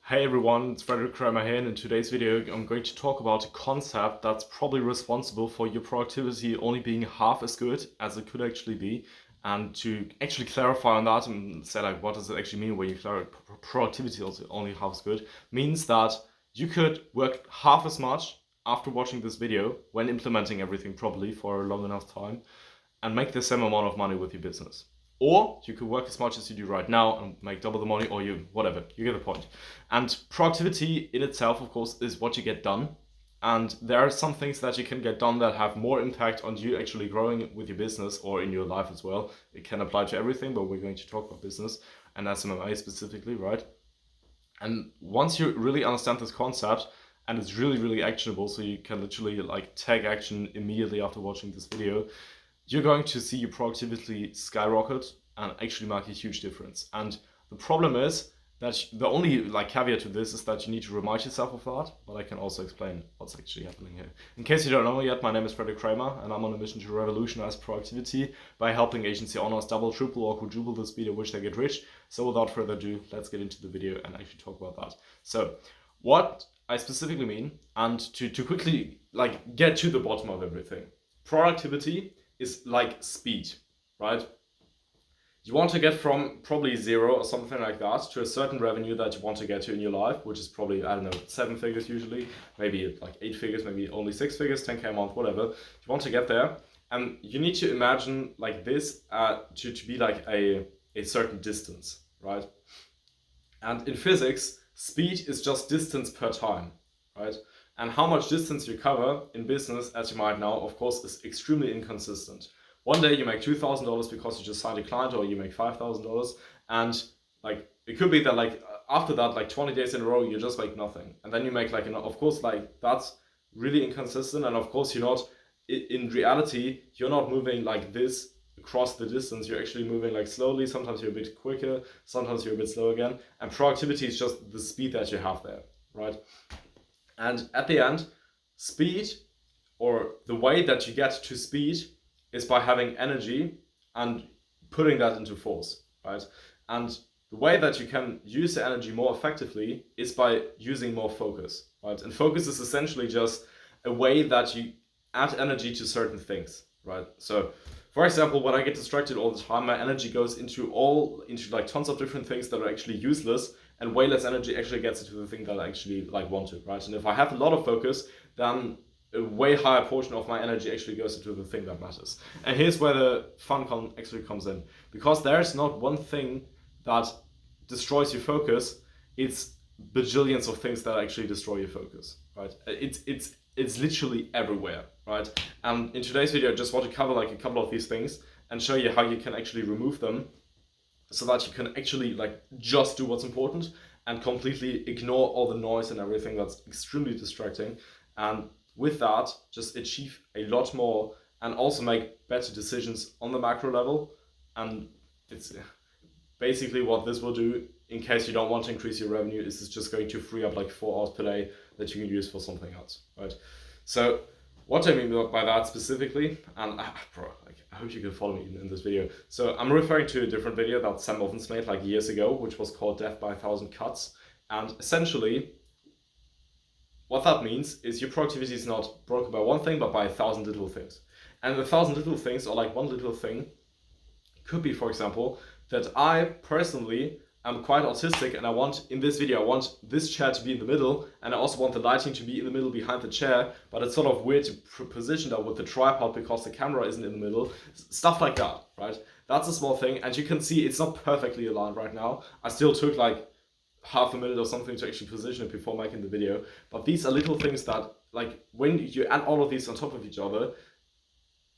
Hey everyone, it's Frederick Kramer here, and in today's video I'm going to talk about a concept that's probably responsible for your productivity only being half as good as it could actually be, and to actually clarify on that and say like what does it actually mean when you clarify productivity is only half as good, means that you could work half as much after watching this video when implementing everything properly for a long enough time and make the same amount of money with your business. Or you could work as much as you do right now and make double the money, or whatever, you get the point. And productivity in itself, of course, is what you get done. And there are some things that you can get done that have more impact on you actually growing with your business or in your life as well. It can apply to everything, but we're going to talk about business and SMMA specifically, right? And once you really understand this concept, and it's really, really actionable, so you can literally like take action immediately after watching this video, you're going to see your productivity skyrocket and actually make a huge difference. And the problem is that the only like caveat to this is that you need to remind yourself of that, but I can also explain what's actually happening here. In case you don't know yet, my name is Frederick Kramer, and I'm on a mission to revolutionize productivity by helping agency owners double, triple, or quadruple the speed at which they get rich. So without further ado, let's get into the video and actually talk about that. So what I specifically mean, and to quickly like get to the bottom of everything, productivity is like speed, right? You want to get from probably 0 or something like that to a certain revenue that you want to get to in your life, which is probably, I don't know, 7 figures usually, maybe like 8 figures, maybe only 6 figures, 10K a month, whatever. You want to get there, and you need to imagine like this to be like a certain distance, right? And in physics, speed is just distance per time, right? And how much distance you cover in business, as you might know, of course, is extremely inconsistent. One day you make $2,000 because you just signed a client, or you make $5,000, and like it could be that like after that, like 20 days in a row, you just make nothing, and then you make like, of course, like that's really inconsistent, and of course you're not in reality, you're not moving like this across the distance. You're actually moving like slowly. Sometimes you're a bit quicker, sometimes you're a bit slow again, and productivity is just the speed that you have there, right? And at the end, speed, or the way that you get to speed, is by having energy and putting that into force, right? And the way that you can use the energy more effectively is by using more focus, right? And focus is essentially just a way that you add energy to certain things, right? So, for example, when I get distracted all the time, my energy goes into like tons of different things that are actually useless, and way less energy actually gets into the thing that I actually like want to, right? And if I have a lot of focus, then a way higher portion of my energy actually goes into the thing that matters. And here's where the fun actually comes in, because there's not one thing that destroys your focus. It's bajillions of things that actually destroy your focus, right? It's literally everywhere, right? And in today's video, I just want to cover like a couple of these things and show you how you can actually remove them, so that you can actually like just do what's important and completely ignore all the noise and everything that's extremely distracting. And with that, just achieve a lot more and also make better decisions on the macro level. And it's basically what this will do, in case you don't want to increase your revenue, is it's just going to free up like 4 hours per day that you can use for something else, right? So what I mean by that specifically, and I hope you can follow me in this video. So I'm referring to a different video that Sam Ovens made like years ago, which was called Death by 1,000 Cuts. And essentially, what that means is your productivity is not broken by one thing, but by 1,000 little things. And the 1,000 little things, or like one little thing, could be, for example, that I personally am quite autistic, and I want this chair to be in the middle, and I also want the lighting to be in the middle behind the chair, but it's sort of weird to position that with the tripod because the camera isn't in the middle. Stuff like that, right? That's a small thing, and you can see it's not perfectly aligned right now. I still took like half a minute or something to actually position it before making the video, but these are little things that, like, when you add all of these on top of each other,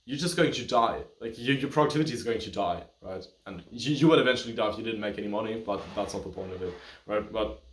you're just going to die. Like your productivity is going to die, right? And you would eventually die if you didn't make any money, but that's not the point of it, right? But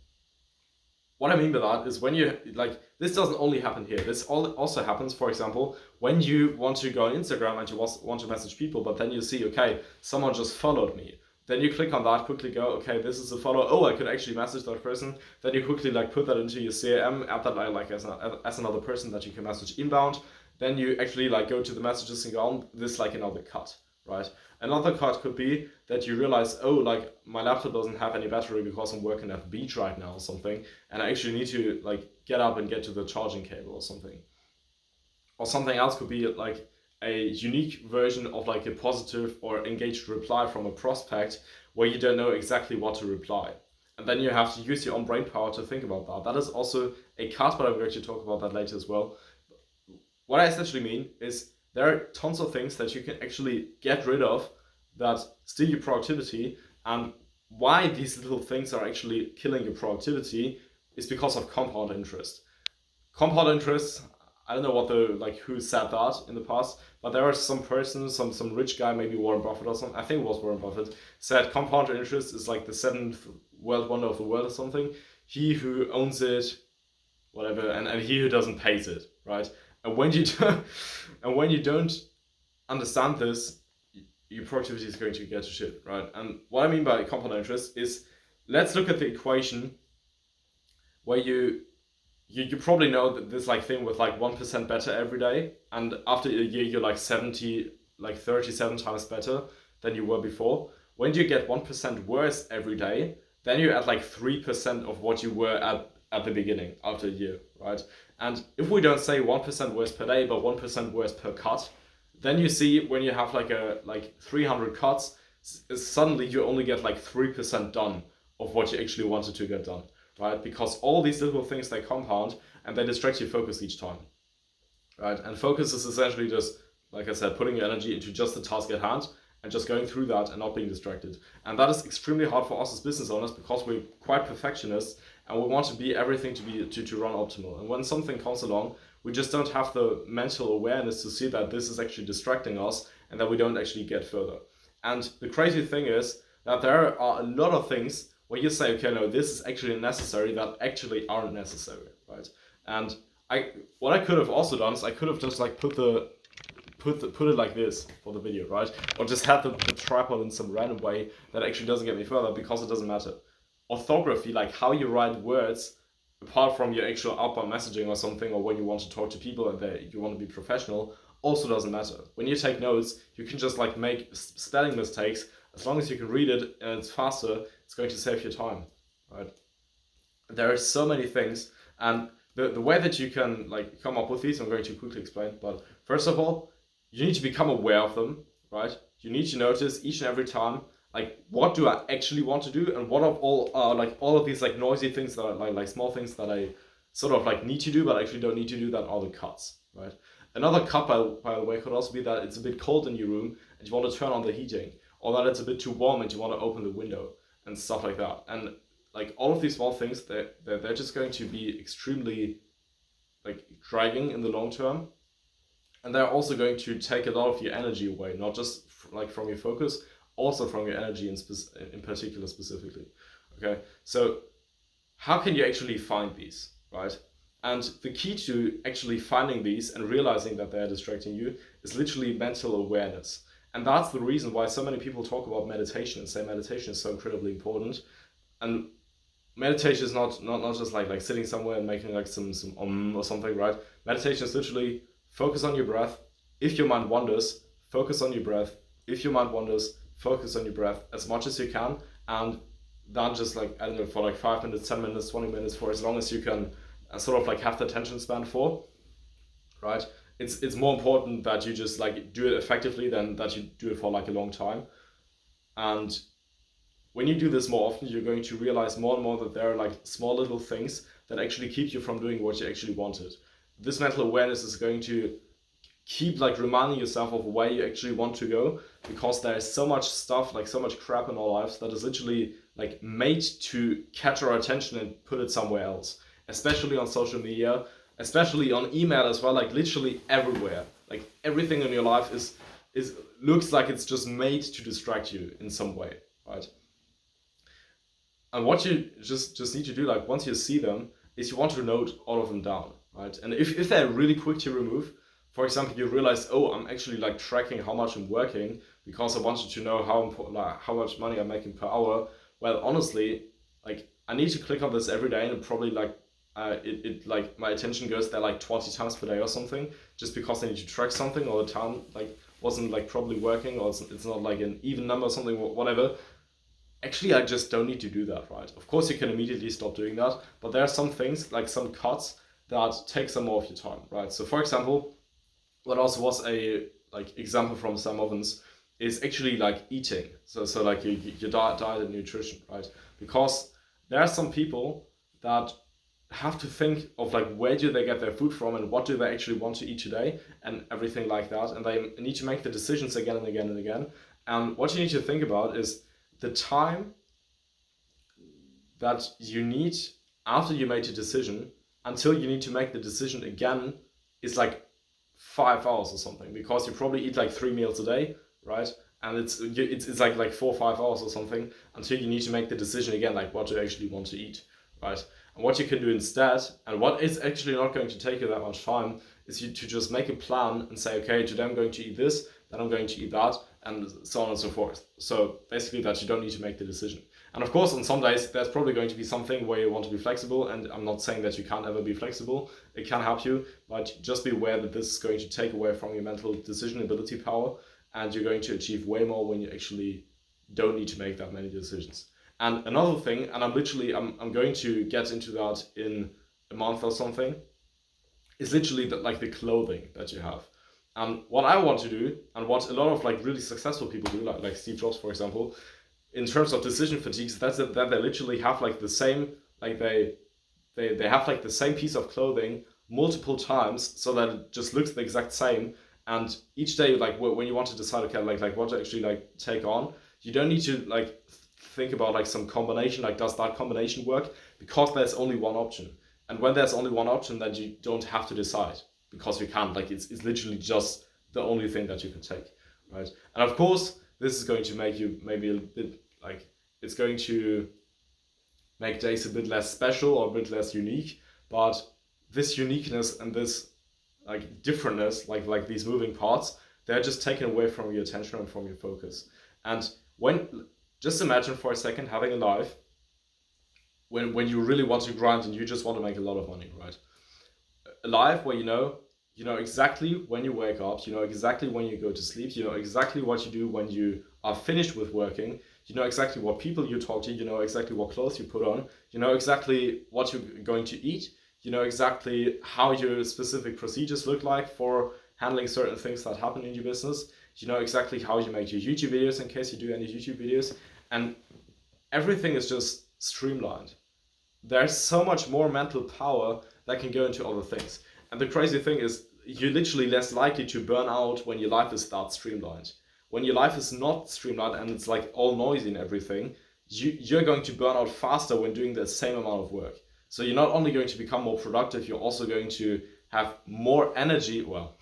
what I mean by that is when you, like, this doesn't only happen here. This also happens, for example, when you want to go on Instagram and you want to message people, but then you see, okay, someone just followed me. Then you click on that, quickly go, okay, this is a follow. Oh, I could actually message that person. Then you quickly like put that into your CRM, add that like as another person that you can message inbound. Then you actually like go to the messages and go on this like another cut, right? Another cut could be that you realize, oh, like my laptop doesn't have any battery because I'm working at the beach right now or something, and I actually need to like get up and get to the charging cable or something. Or something else could be like a unique version of like a positive or engaged reply from a prospect where you don't know exactly what to reply. And then you have to use your own brain power to think about that. That is also a cut, but I'm going to talk about that later as well. What I essentially mean is there are tons of things that you can actually get rid of that steal your productivity, and why these little things are actually killing your productivity is because of compound interest. Compound interest, I don't know what the like who said that in the past, but there are some person, some rich guy, maybe Warren Buffett or something. I think it was Warren Buffett, said compound interest is like the seventh world wonder of the world or something. He who owns it, whatever, and he who doesn't pays it, right? And when you don't, and when you don't understand this, your productivity is going to get to shit, right? And what I mean by compound interest is, let's look at the equation where you probably know that this like thing with like 1% better every day, and after a year you're like 37 times better than you were before. When you get 1% worse every day, then you're at like 3% of what you were at the beginning after a year, right? And if we don't say 1% worse per day, but 1% worse per cut, then you see when you have like 300 cuts, suddenly you only get like 3% done of what you actually wanted to get done, right? Because all these little things, they compound and they distract your focus each time, right? And focus is essentially just, like I said, putting your energy into just the task at hand and just going through that and not being distracted. And that is extremely hard for us as business owners because we're quite perfectionists and we want to be everything to run optimal. And when something comes along, we just don't have the mental awareness to see that this is actually distracting us and that we don't actually get further. And the crazy thing is that there are a lot of things where you say, okay, no, this is actually necessary, that actually aren't necessary, right? And what I could have also done is I could have just like put it like this for the video, right? Or just had the tripod in some random way that actually doesn't get me further because it doesn't matter. Orthography, like how you write words, apart from your actual outbound messaging or something, or when you want to talk to people and you want to be professional, also doesn't matter. When you take notes, you can just like make spelling mistakes. As long as you can read it and it's faster, it's going to save your time, right? There are so many things, and the way that you can like come up with these, I'm going to quickly explain. But first of all, you need to become aware of them, right? You need to notice each and every time, like, what do I actually want to do, and what of all of these like noisy things that are like small things that I sort of like need to do but actually don't need to do, that are the cuts, right? Another cut, by the way, could also be that it's a bit cold in your room and you want to turn on the heating, or that it's a bit too warm and you want to open the window and stuff like that. And like all of these small things, they're just going to be extremely like dragging in the long term, and they're also going to take a lot of your energy away, not just like from your focus, also from your energy in particular specifically. Okay, so how can you actually find these, right? And the key to actually finding these and realizing that they're distracting you is literally mental awareness. And that's the reason why so many people talk about meditation and say meditation is so incredibly important. And meditation is not just like sitting somewhere and making like some or something, right? Meditation is literally focus on your breath. If your mind wanders, focus on your breath. If your mind wanders, focus on your breath as much as you can, and then just like, I don't know, for like 5 minutes, 10 minutes, 20 minutes, for as long as you can sort of like have the attention span for, right? It's more important that you just like do it effectively than that you do it for like a long time. And when you do this more often, you're going to realize more and more that there are like small little things that actually keep you from doing what you actually wanted. This mental awareness is going to keep like reminding yourself of where you actually want to go, because there is so much stuff, like so much crap in our lives that is literally like made to catch our attention and put it somewhere else, especially on social media, especially on email as well, like literally everywhere. Like everything in your life is looks like it's just made to distract you in some way, right? And what you just need to do, like once you see them, is you want to note all of them down, right? And if they're really quick to remove, for example, you realize, oh, I'm actually like tracking how much I'm working because I wanted to know how much money I'm making per hour. Well, honestly, like I need to click on this every day, and it probably like like my attention goes there like 20 times per day or something, just because I need to track something all the time, like wasn't like probably working, or it's not like an even number or something, whatever, actually I just don't need to do that, right? Of course you can immediately stop doing that, but there are some things, like some cuts, that take some more of your time, right? So for example, what also was a like example from Sam Ovens is actually like eating. So like your diet and nutrition, right? Because there are some people that have to think of like where do they get their food from and what do they actually want to eat today and everything like that, and they need to make the decisions again and again and again. And what you need to think about is the time that you need after you made a decision until you need to make the decision again is like 5 hours or something, because you probably eat like 3 meals a day, right? And it's like 4 or 5 hours or something until you need to make the decision again, like what do you actually want to eat, right? And what you can do instead, and what is actually not going to take you that much time, is you to just make a plan and say, okay, today I'm going to eat this, then I'm going to eat that, and so on and so forth. So basically that you don't need to make the decision. And of course, on some days, there's probably going to be something where you want to be flexible, and I'm not saying that you can't ever be flexible. It can help you, but just be aware that this is going to take away from your mental decision ability power, and you're going to achieve way more when you actually don't need to make that many decisions. And another thing, and I'm going to get into that in a month or something, is literally like the clothing that you have. And what I want to do, and what a lot of like really successful people do, like Steve Jobs, for example, in terms of decision fatigue, that they literally have like the same, like they have like the same piece of clothing multiple times, so that it just looks the exact same. And each day, like when you want to decide, okay, like what to actually like take on, you don't need to like think about like some combination, like does that combination work? Because there's only one option. And when there's only one option, then you don't have to decide, because you can't, like it's literally just the only thing that you can take, right? And of course, this is going to make you maybe a bit like, it's going to make days a bit less special or a bit less unique, but this uniqueness and this like differentness, like these moving parts, they're just taken away from your attention and from your focus. And when, just imagine for a second having a life when you really want to grind and you just want to make a lot of money, right? A life where you know exactly when you wake up, you know exactly when you go to sleep, you know exactly what you do when you are finished with working, you know exactly what people you talk to, you know exactly what clothes you put on, you know exactly what you're going to eat, you know exactly how your specific procedures look like for handling certain things that happen in your business, you know exactly how you make your YouTube videos in case you do any YouTube videos, and everything is just streamlined. There's so much more mental power that can go into other things. And the crazy thing is, you're literally less likely to burn out when your life is that streamlined. When your life is not streamlined and it's like all noisy and everything, you're going to burn out faster when doing the same amount of work. So you're not only going to become more productive, you're also going to have more energy. Well,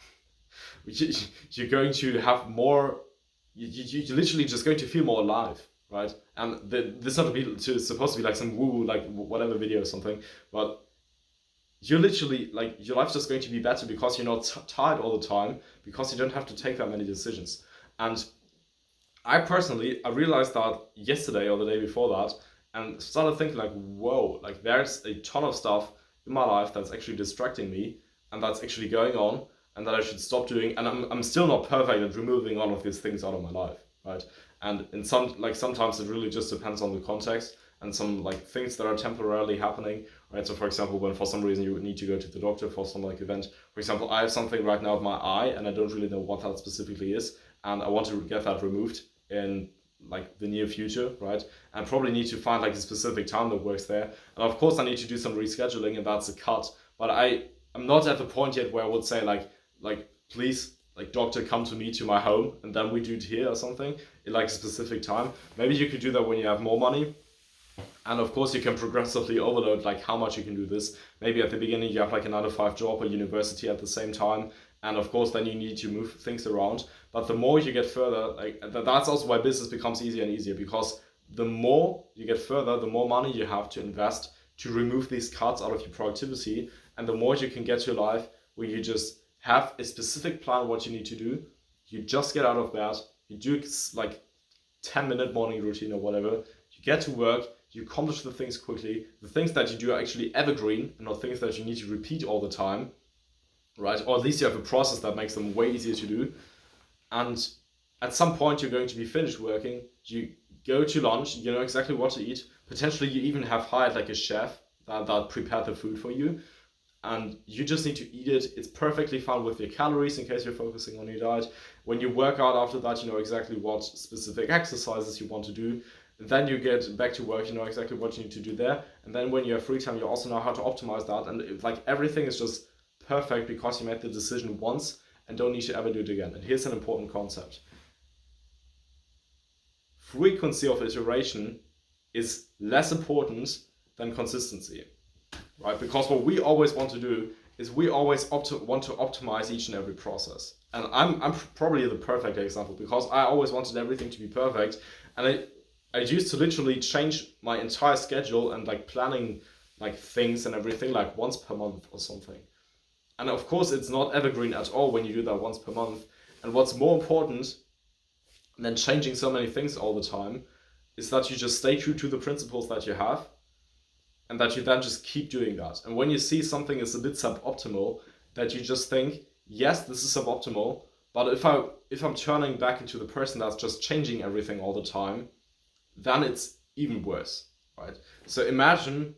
you're going to have more, you're literally just going to feel more alive, right? And this is supposed to be like some woo, like whatever video or something, but you're literally like, your life's just going to be better because you're not tired all the time, because you don't have to take that many decisions. And I realized that yesterday or the day before that, and started thinking like, whoa, like there's a ton of stuff in my life that's actually distracting me and that's actually going on and that I should stop doing. And I'm still not perfect at removing all of these things out of my life, right? And in sometimes it really just depends on the context and some like things that are temporarily happening, right? So for example, when for some reason you would need to go to the doctor for some like event, for example, I have something right now with my eye and I don't really know what that specifically is, and I want to get that removed in like the near future, right? And probably need to find like a specific time that works there. And of course I need to do some rescheduling, and that's a cut. But I'm not at the point yet where I would say like please, like doctor, come to me to my home and then we do it here or something in like a specific time. Maybe you could do that when you have more money. And of course you can progressively overload like how much you can do this. Maybe at the beginning you have like a 9-to-5 job or university at the same time. And of course then you need to move things around. But the more you get further, like that's also why business becomes easier and easier, because the more you get further, the more money you have to invest to remove these cuts out of your productivity. And the more you can get to a life where you just have a specific plan what you need to do. You just get out of bed, you do like 10-minute morning routine or whatever, you get to work, you accomplish the things quickly. The things that you do are actually evergreen and not things that you need to repeat all the time, right? Or at least you have a process that makes them way easier to do. and at some point you're going to be finished working, you go to lunch, you know exactly what to eat, potentially you even have hired like a chef that prepared the food for you, and you just need to eat it. It's perfectly fine with your calories in case you're focusing on your diet. When you work out after that, you know exactly what specific exercises you want to do. Then you get back to work, you know exactly what you need to do there. And then when you have free time, you also know how to optimize that. And like everything is just perfect because you made the decision once and don't need to ever do it again. And here's an important concept. Frequency of iteration is less important than consistency, right? Because what we always want to do is we always want to optimize each and every process. And I'm probably the perfect example because I always wanted everything to be perfect. And I used to literally change my entire schedule and like planning like things and everything like once per month or something. And of course, it's not evergreen at all when you do that once per month. And what's more important than changing so many things all the time is that you just stay true to the principles that you have and that you then just keep doing that. And when you see something is a bit suboptimal, that you just think, yes, this is suboptimal, but if I'm turning back into the person that's just changing everything all the time, then it's even worse, right? So imagine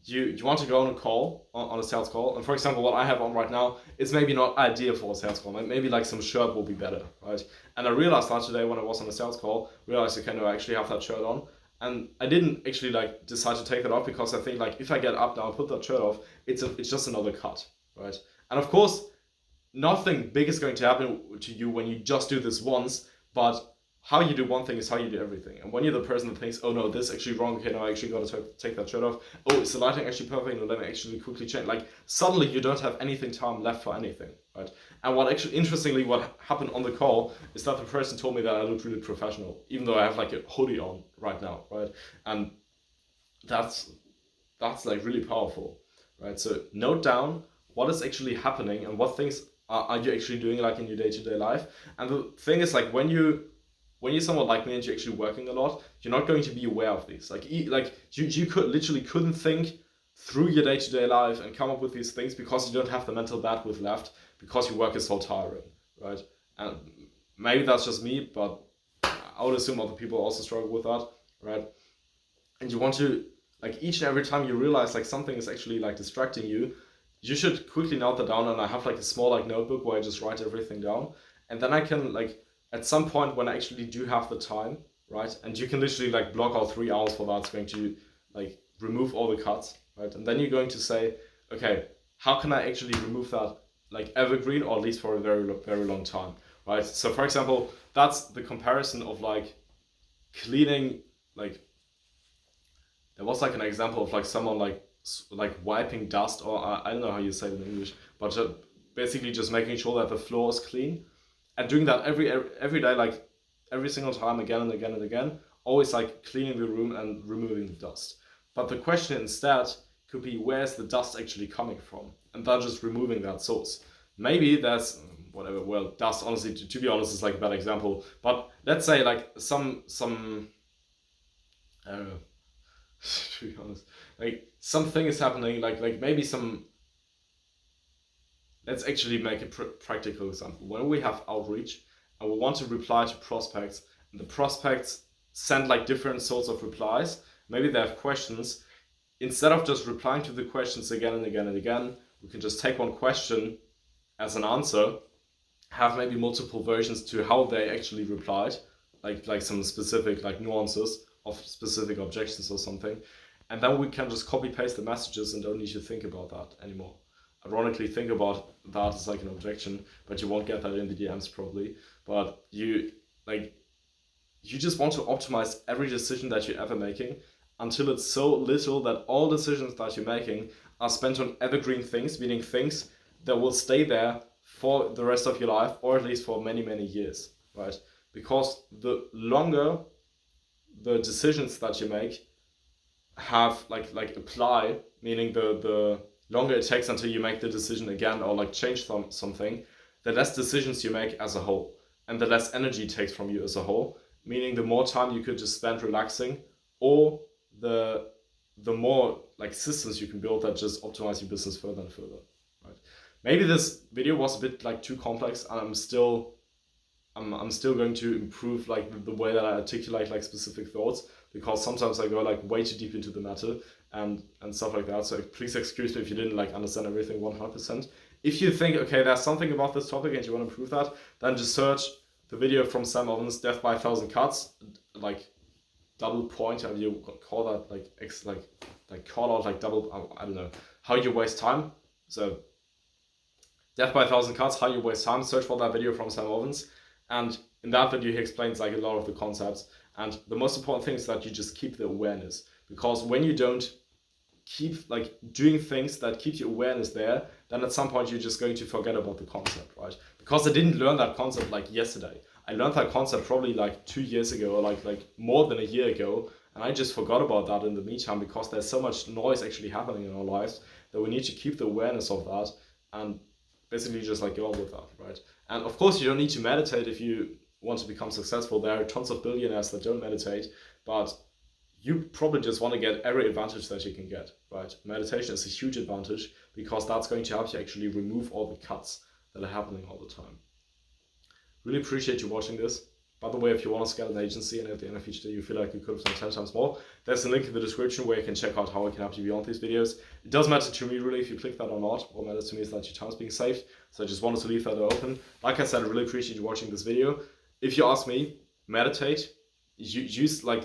you want to go on a call, on a sales call, and for example, what I have on right now is maybe not ideal for a sales call. Maybe like some shirt will be better, right? And I realized that today when I was on a sales call, realized okay, no, I actually have that shirt on, and I didn't actually like decide to take that off because I think like if I get up now and put that shirt off, it's just another cut, right? And of course, nothing big is going to happen to you when you just do this once, but how you do one thing is how you do everything. And when you're the person that thinks, oh no, this is actually wrong, okay, no, I actually got to take that shirt off. Oh, is the lighting actually perfect? No, let me actually quickly change. Like, suddenly you don't have anything time left for anything, right? And what actually, interestingly, what happened on the call is that the person told me that I looked really professional, even though I have like a hoodie on right now, right? And that's like really powerful, right? So note down what is actually happening and what things are you actually doing like in your day-to-day life. And the thing is like when you're someone like me and you're actually working a lot, you're not going to be aware of these. Like you couldn't think through your day-to-day life and come up with these things because you don't have the mental bandwidth left because your work is so tiring, right? And maybe that's just me, but I would assume other people also struggle with that, right? And you want to, like each and every time you realize like something is actually like distracting you, you should quickly note that down. And I have like a small like notebook where I just write everything down, and then I can like at some point when I actually do have the time, right? And you can literally like block out 3 hours for that. It's going to like remove all the cuts, right? And then you're going to say, okay, how can I actually remove that like evergreen or at least for a very, very long time, right? So for example, that's the comparison of like cleaning, like there was like an example of like someone like wiping dust, or I don't know how you say it in English, but basically just making sure that the floor is clean and doing that every day, like every single time, again and again and again, always like cleaning the room and removing the dust. But the question instead could be, where's the dust actually coming from? And then just removing that source. Maybe there's whatever. Well, dust, honestly, to be honest, is like a bad example. But let's say like some I don't know. To be honest, like something is happening. Like maybe some. Let's actually make a practical example. When we have outreach and we want to reply to prospects, and the prospects send like different sorts of replies, maybe they have questions. Instead of just replying to the questions again and again and again, we can just take one question as an answer, have maybe multiple versions to how they actually replied, like some specific like nuances of specific objections or something, and then we can just copy paste the messages and don't need to think about that anymore. Ironically, think about that as like an objection, but you won't get that in the DMs probably. But you just want to optimize every decision that you're ever making until it's so little that all decisions that you're making are spent on evergreen things, meaning things that will stay there for the rest of your life, or at least for many, many years, right? Because the longer the decisions that you make have like apply, meaning the longer it takes until you make the decision again or like change something, the less decisions you make as a whole, and the less energy it takes from you as a whole, meaning the more time you could just spend relaxing, or the more like systems you can build that just optimize your business further and further, right? Maybe this video was a bit like too complex and I'm still I'm still going to improve like the way that I articulate like specific thoughts, because sometimes I go like way too deep into the matter and stuff like that. So please excuse me if you didn't like understand everything 100%. If you think, okay, there's something about this topic and you want to improve that, then just search the video from Sam Ovens, Death by 1,000 Cuts, like double point, how you call that, like call out like double, I don't know, how you waste time. So Death by 1,000 Cuts, how you waste time, search for that video from Sam Ovens. And in that video, he explains like a lot of the concepts. And the most important thing is that you just keep the awareness, because when you don't keep like doing things that keep your awareness there, then at some point you're just going to forget about the concept, right? Because I didn't learn that concept like yesterday. I learned that concept probably like 2 years ago, or like more than a year ago, and I just forgot about that in the meantime, because there's so much noise actually happening in our lives that we need to keep the awareness of that and basically just like go on with that, right? And of course you don't need to meditate if you want to become successful. There are tons of billionaires that don't meditate, but you probably just want to get every advantage that you can get, right? Meditation is a huge advantage, because that's going to help you actually remove all the cuts that are happening all the time. Really appreciate you watching this. By the way, if you want to scale an agency and at the end of each day you feel like you could have done 10 times more, there's a link in the description where you can check out how I can help you beyond these videos. It does matter to me really if you click that or not. What matters to me is that your time is being saved. So I just wanted to leave that open. Like I said, I really appreciate you watching this video. If you ask me, meditate. Use like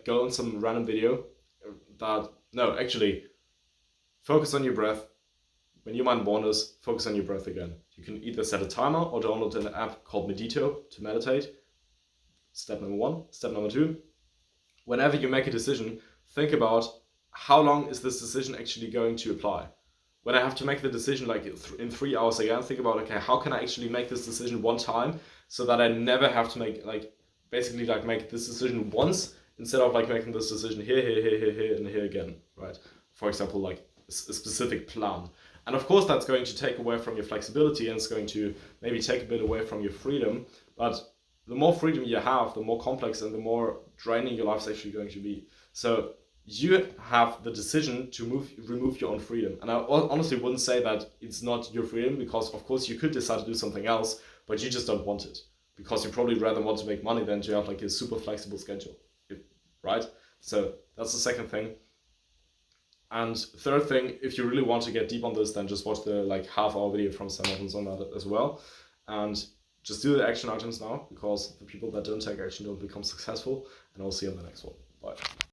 go on some random video focus on your breath. When your mind wanders, focus on your breath again. You can either set a timer or download an app called Medito to meditate. Step number 1. Step number 2, whenever you make a decision, think about how long is this decision actually going to apply. When I have to make the decision like in 3 hours again, think about, okay, how can I actually make this decision one time so that I never have to make make this decision once instead of like making this decision here, and here again, right? For example, like a specific plan. And of course that's going to take away from your flexibility, and it's going to maybe take a bit away from your freedom. But the more freedom you have, the more complex and the more draining your life is actually going to be. So you have the decision to remove your own freedom. And I honestly wouldn't say that it's not your freedom, because of course you could decide to do something else, but you just don't want it, because you probably rather want to make money than to have like a super flexible schedule, right? So that's the second thing. And third thing, if you really want to get deep on this, then just watch the like half-hour video from Sam Ovens on that as well. And just do the action items now, because the people that don't take action don't become successful. And I'll see you on the next one. Bye.